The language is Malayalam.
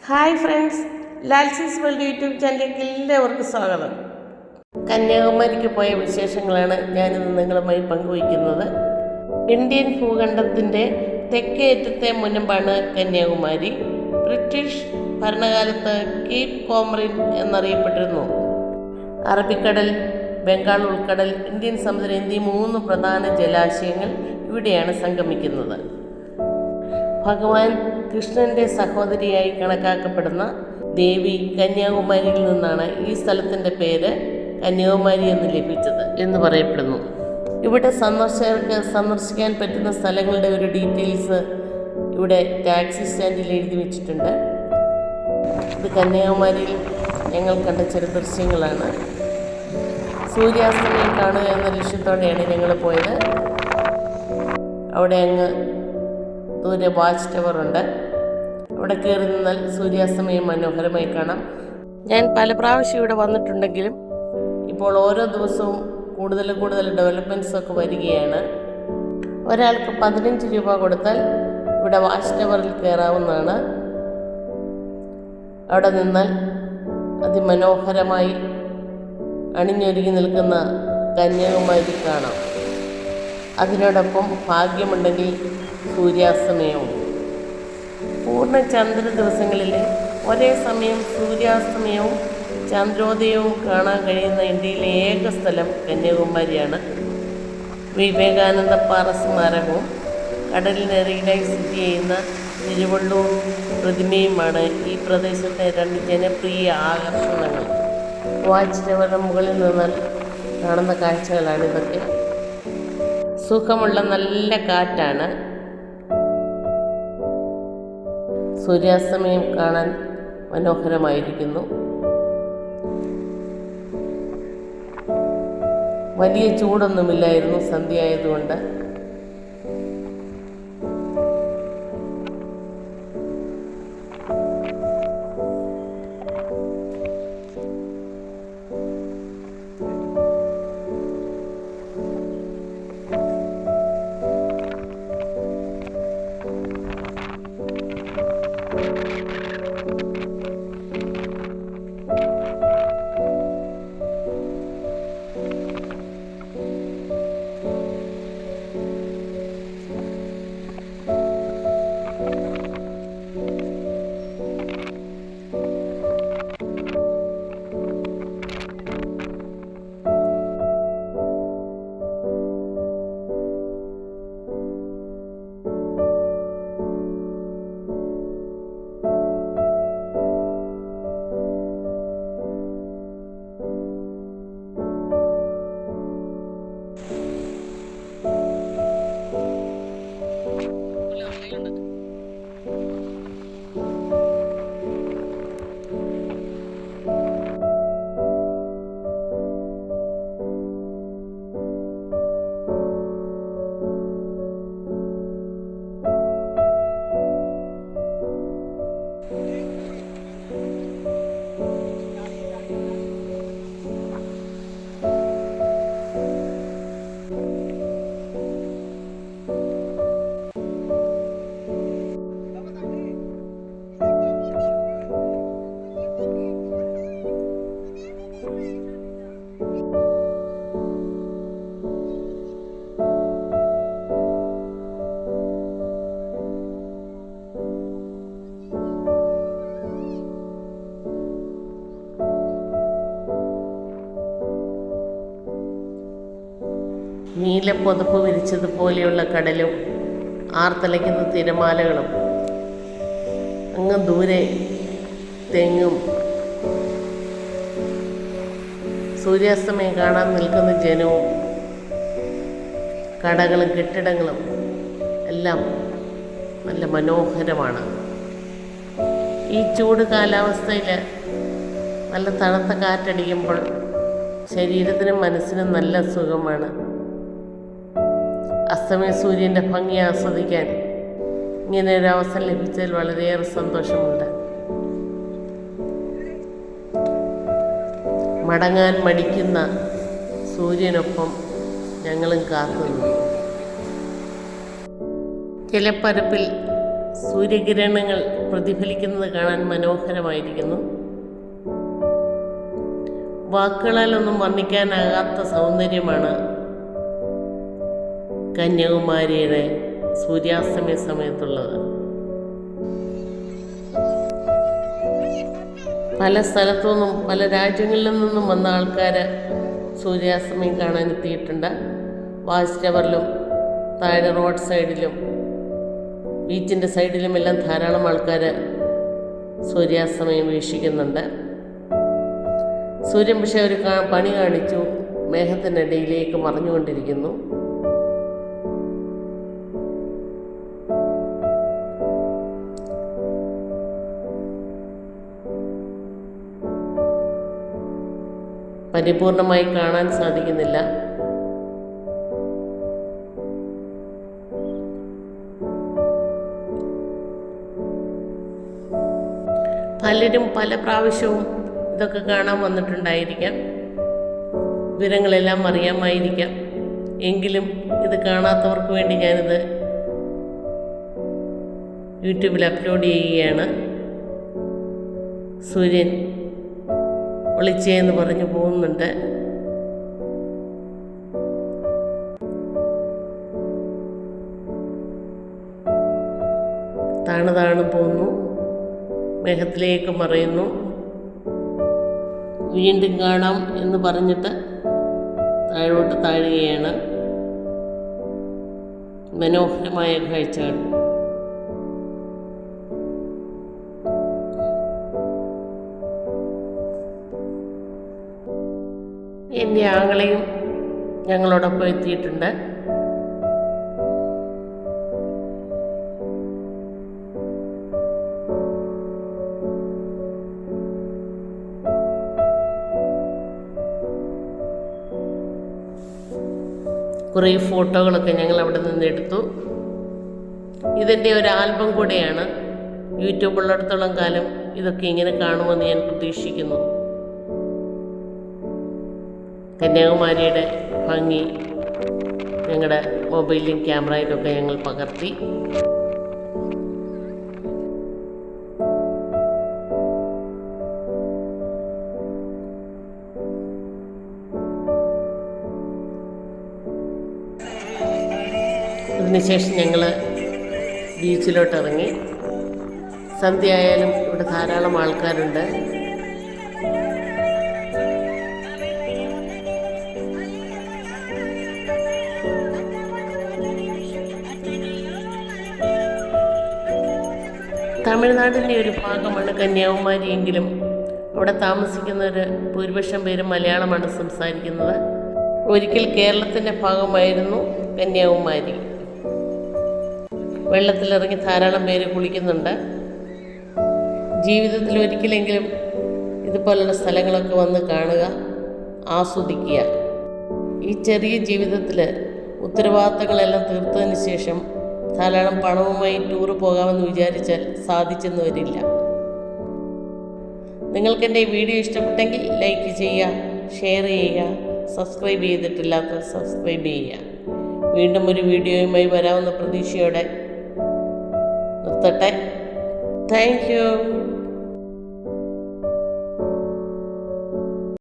ഹായ് ഫ്രണ്ട്സ്, ലാൽസീസ് വേൾഡ് യൂട്യൂബ് ചാനലിലേക്ക് എല്ലാവർക്കും സ്വാഗതം. കന്യാകുമാരിക്ക് പോയ വിശേഷങ്ങളാണ് ഞാനിന്ന് നിങ്ങളുമായി പങ്കുവയ്ക്കുന്നത്. ഇന്ത്യൻ ഭൂഖണ്ഡത്തിൻ്റെ തെക്കേ അറ്റത്തെ മുനമ്പാണ് കന്യാകുമാരി. ബ്രിട്ടീഷ് ഭരണകാലത്ത് കേപ്പ് കോമറിൻ എന്നറിയപ്പെട്ടിരുന്നു. അറബിക്കടൽ, ബംഗാൾ ഉൾക്കടൽ, ഇന്ത്യൻ സമുദ്രം എന്നീ 3 പ്രധാന ജലാശയങ്ങൾ ഇവിടെയാണ് സംഗമിക്കുന്നത്. ഭഗവാൻ കൃഷ്ണൻ്റെ സഹോദരിയായി കണക്കാക്കപ്പെടുന്ന ദേവി കന്യാകുമാരിയിൽ നിന്നാണ് ഈ സ്ഥലത്തിൻ്റെ പേര് കന്യാകുമാരി എന്ന് ലഭിച്ചത് എന്ന് പറയപ്പെടുന്നു. ഇവിടെ സന്ദർശകർക്ക് സന്ദർശിക്കാൻ പറ്റുന്ന സ്ഥലങ്ങളുടെ ഒരു ഡീറ്റെയിൽസ് ഇവിടെ ടാക്സി സ്റ്റാൻഡിൽ എഴുതി വെച്ചിട്ടുണ്ട്. ഇത് കന്യാകുമാരിയിൽ ഞങ്ങൾ കണ്ട ചില ദൃശ്യങ്ങളാണ്. സൂര്യാസ്തമയം കാണുക എന്ന ലക്ഷ്യത്തോടെയാണ് ഞങ്ങൾ പോയത്. അവിടെ അങ്ങ് ദൂരെ വാച്ച് ടവർ ഉണ്ട്. അവിടെ കയറി നിന്നാൽ സൂര്യാസ്തമയം മനോഹരമായി കാണാം. ഞാൻ പല പ്രാവശ്യം ഇവിടെ വന്നിട്ടുണ്ടെങ്കിലും ഇപ്പോൾ ഓരോ ദിവസവും കൂടുതൽ ഡെവലപ്മെൻറ്റ്സ് ഒക്കെ വരികയാണ്. ഒരാൾക്ക് 15 രൂപ കൊടുത്താൽ ഇവിടെ വാച്ച് ടവറിൽ കയറാവുന്നതാണ്. അവിടെ നിന്നാൽ അതിമനോഹരമായി അണിഞ്ഞൊരുങ്ങി നിൽക്കുന്ന കന്യാകുമാരി കാണാം. അതിനോടൊപ്പം ഭാഗ്യമുണ്ടെങ്കിൽ സൂര്യാസ്തമയവും. പൂർണ്ണ ചന്ദ്ര ദിവസങ്ങളിൽ ഒരേ സമയം സൂര്യാസ്തമയവും ചന്ദ്രോദയവും കാണാൻ കഴിയുന്ന ഇന്ത്യയിലെ ഏക സ്ഥലം കന്യാകുമാരിയാണ്. വിവേകാനന്ദ പാറ സ്മാരകവും കടലിനരികിലായി സ്ഥിതി ചെയ്യുന്ന തിരുവള്ളൂർ പ്രതിമയുമാണ് ഈ പ്രദേശത്തെ 2 ജനപ്രിയ ആകർഷണങ്ങൾ. വാച്ച് ടവറിന് മുകളിൽ നിന്നാൽ കാണുന്ന കാഴ്ചകളാണിതൊക്കെ. സുഖമുള്ള നല്ല കാറ്റാണ്. സൂര്യാസ്തമയം കാണാൻ മനോഹരമായിരിക്കുന്നു. വലിയ ചൂടൊന്നുമില്ലായിരുന്നു സന്ധ്യ ആയതുകൊണ്ട്. നീലപ്പൊതപ്പ് വിരിച്ചതുപോലെയുള്ള കടലും ആർത്തലയ്ക്കുന്ന തിരമാലകളും, അങ്ങ് ദൂരെ തെങ്ങും, സൂര്യാസ്തമയം കാണാൻ നിൽക്കുന്ന ജനവും, കടകളും കെട്ടിടങ്ങളും എല്ലാം നല്ല മനോഹരമാണ്. ഈ ചൂട് കാലാവസ്ഥയിൽ നല്ല തണുത്ത കാറ്റടിക്കുമ്പോൾ ശരീരത്തിനും മനസ്സിനും നല്ല സുഖമാണ്. അസ്തമയ സൂര്യൻ്റെ ഭംഗി ആസ്വദിക്കാൻ ഇങ്ങനെ ഒരു അവസരം ലഭിച്ചതിൽ വളരെയേറെ സന്തോഷമുണ്ട്. മടങ്ങാൻ മടിക്കുന്ന സൂര്യനൊപ്പം ഞങ്ങളും കാത്തുനിന്നു. ജലപ്പരപ്പിൽ സൂര്യകിരണങ്ങൾ പ്രതിഫലിക്കുന്നത് കാണാൻ മനോഹരമായിരിക്കുന്നു. വാക്കുകളാലൊന്നും വർണ്ണിക്കാനാകാത്ത സൗന്ദര്യമാണ് കന്യാകുമാരിയുടെ സൂര്യാസ്തമയ സമയത്തുള്ളത്. പല സ്ഥലത്തു നിന്നും പല രാജ്യങ്ങളിൽ നിന്നും വന്ന ആൾക്കാർ സൂര്യാസ്തമയം കാണാൻ എത്തിയിട്ടുണ്ട്. വാച്ച് ടവറിലും താഴെ റോഡ് സൈഡിലും ബീച്ചിൻ്റെ സൈഡിലും എല്ലാം ധാരാളം ആൾക്കാർ സൂര്യാസ്തമയം വീക്ഷിക്കുന്നുണ്ട്. സൂര്യൻ പക്ഷേ ഒരു പണി കാണിച്ചു, മേഘത്തിനിടയിലേക്ക് മറഞ്ഞുകൊണ്ടിരിക്കുന്നു. പരിപൂർണമായി കാണാൻ സാധിക്കുന്നില്ല. പലരും പല പ്രാവശ്യവും ഇതൊക്കെ കാണാൻ വന്നിട്ടുണ്ടായിരിക്കാം, വിവരങ്ങളെല്ലാം അറിയാമായിരിക്കാം. എങ്കിലും ഇത് കാണാത്തവർക്ക് വേണ്ടി ഞാനിത് യൂട്യൂബിൽ അപ്ലോഡ് ചെയ്യുകയാണ്. സൂര്യൻ ഒളിച്ചേന്ന് പറഞ്ഞു പോകുന്നുണ്ട്. താണു പോകുന്നു, മേഘത്തിലേക്ക് മറയുന്നു. വീണ്ടും കാണാം എന്ന് പറഞ്ഞിട്ട് താഴോട്ട് താഴുകയാണ്. മനോഹരമായ കാഴ്ചകൾ. എൻ്റെ ആങ്ങളെയും ഞങ്ങളോടൊപ്പം എത്തിയിട്ടുണ്ട്. കുറേ ഫോട്ടോകളൊക്കെ ഞങ്ങൾ അവിടെ നിന്ന് എടുത്തു. ഇതിൻ്റെ ഒരു ആൽബം കൂടെയാണ്. യൂട്യൂബുള്ളിടത്തോളം കാലം ഇതൊക്കെ ഇങ്ങനെ കാണുമെന്ന് ഞാൻ പ്രതീക്ഷിക്കുന്നു. കന്യാകുമാരിയുടെ ഭംഗി ഞങ്ങളുടെ മൊബൈലിലും ക്യാമറയിലൊക്കെ ഞങ്ങൾ പകർത്തി. അതിനുശേഷം ഞങ്ങൾ ബീച്ചിലോട്ട് ഇറങ്ങി. സന്ധ്യ ആയാലും ഇവിടെ ധാരാളം ആൾക്കാരുണ്ട്. തമിഴ്നാടിൻ്റെ ഒരു ഭാഗമാണ് കന്യാകുമാരി എങ്കിലും അവിടെ താമസിക്കുന്നവർ ഭൂരിപക്ഷം പേരും മലയാളമാണ് സംസാരിക്കുന്നത്. ഒരിക്കൽ കേരളത്തിൻ്റെ ഭാഗമായിരുന്നു കന്യാകുമാരി. വെള്ളത്തിലിറങ്ങി ധാരാളം പേര് കുളിക്കുന്നുണ്ട്. ജീവിതത്തിൽ ഒരിക്കലെങ്കിലും ഇതുപോലുള്ള സ്ഥലങ്ങളൊക്കെ വന്ന് കാണുക, ആസ്വദിക്കുക. ഈ ചെറിയ ജീവിതത്തിൽ ഉത്തരവാദിത്തങ്ങളെല്ലാം തീർത്തതിന് ശേഷം ധാരാളം പണവുമായി ടൂറ് പോകാമെന്ന് വിചാരിച്ചാൽ സാധിച്ചെന്ന് വരില്ല. നിങ്ങൾക്കെൻ്റെ ഈ വീഡിയോ ഇഷ്ടപ്പെട്ടെങ്കിൽ ലൈക്ക് ചെയ്യുക, ഷെയർ ചെയ്യുക, സബ്സ്ക്രൈബ് ചെയ്തിട്ടില്ലാത്തവർ സബ്സ്ക്രൈബ് ചെയ്യുക. വീണ്ടും ഒരു വീഡിയോയുമായി വരാവുന്ന പ്രതീക്ഷയോടെ നിർത്തട്ടെ. Thank you.